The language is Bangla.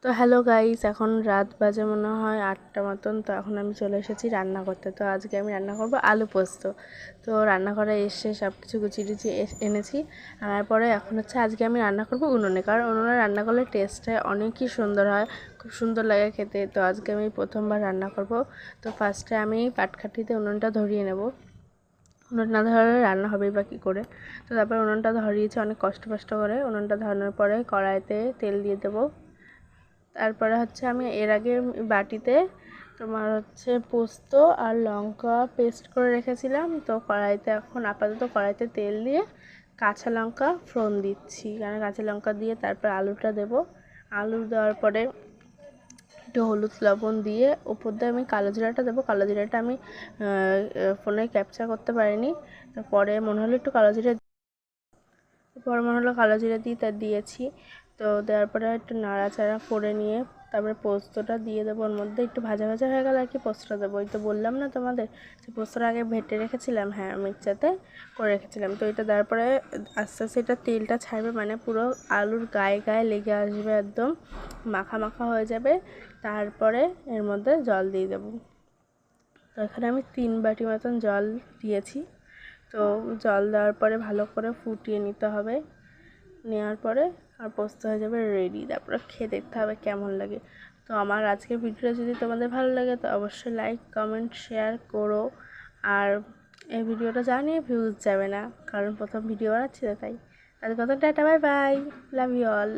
তো হ্যালো গাইস, এখন রাত বাজে মনে হয় 8টা মতন। তো এখন আমি চলে এসেছি রান্না করতে। তো আজকে আমি রান্না করব আলু পোস্ত। তো রান্নাঘরে এসে সব কিছু গুছিয়ে টুচিয়ে এনেছি। আনার পরে এখন হচ্ছে আজকে আমি রান্না করব উনুনে, কারণ উনুনে রান্না করলে টেস্টটা অনেকই সুন্দর হয়, খুব সুন্দর লাগে খেতে। তো আজকে আমি প্রথমবার রান্না করব। তো ফার্স্টে আমি পাটকাঠিতে উনুনটা ধরিয়ে নেব। উনুন না ধরালে রান্না হবেই বা কী করে। তো তারপর উনুনটা ধরিয়েছি অনেক কষ্ট করে। উনুনটা ধরানোর পরে কড়াইতে তেল দিয়ে দেবো। তারপরে হচ্ছে আমি এর আগে বাটিতে তোমার হচ্ছে পোস্ত আর লঙ্কা পেস্ট করে রেখেছিলাম। তো কড়াইতে এখন আপাতত কড়াইতে তেল দিয়ে কাঁচা লঙ্কা ফোড়ন দিচ্ছি, কারণ কাঁচা লঙ্কা দিয়ে তারপর আলুটা দেবো। আলু দেওয়ার পরে একটু হলুদ লবণ দিয়ে উপর দিয়ে আমি কালো জিরাটা দেবো। কালো জিরাটা আমি ফোনে ক্যাপচার করতে পারিনি। তারপরে মনে হলো একটু কালো জিরা, পরে মনে হলো কালো জিরা দিয়েছি। তো দেওয়ার পরে একটু নাড়াচাড়া করে নিয়ে তারপরে পোস্তটা দিয়ে দেবো। ওর মধ্যে একটু ভাজা ভাজা হয়ে গেলে আর কি পোস্তটা দেবো। ওই তো বললাম না তোমাদের যে পোস্তটা আগে বেটে রেখেছিলাম, হ্যাঁ মিক্সচারতে করে রেখেছিলাম। তো এটা দেওয়ার পরে আস্তে আস্তে এটা তেলটা ছাড়বে, মানে পুরো আলুর গায়ে গায়ে লেগে আসবে, একদম মাখা মাখা হয়ে যাবে। তারপরে এর মধ্যে জল দিয়ে দেবো। তো এখানে আমি 3 বাটি মতন জল দিয়েছি। তো জল দেওয়ার পরে ভালো করে ফুটিয়ে নিতে হবে। নেওয়ার পরে আর পোস্ত হয়ে যাবে রেডি। তারপরে খেয়ে দেখতে হবে কেমন লাগে। তো আমার আজকের ভিডিওটা যদি তোমাদের ভালো লাগে তো অবশ্যই লাইক কমেন্ট শেয়ার করো। আর এই ভিডিওটা জানিয়ে ভিউজ যাবে না, কারণ প্রথম ভিডিও বানাচ্ছি তো তাই। আজকে কথা tata, bye bye, love you all.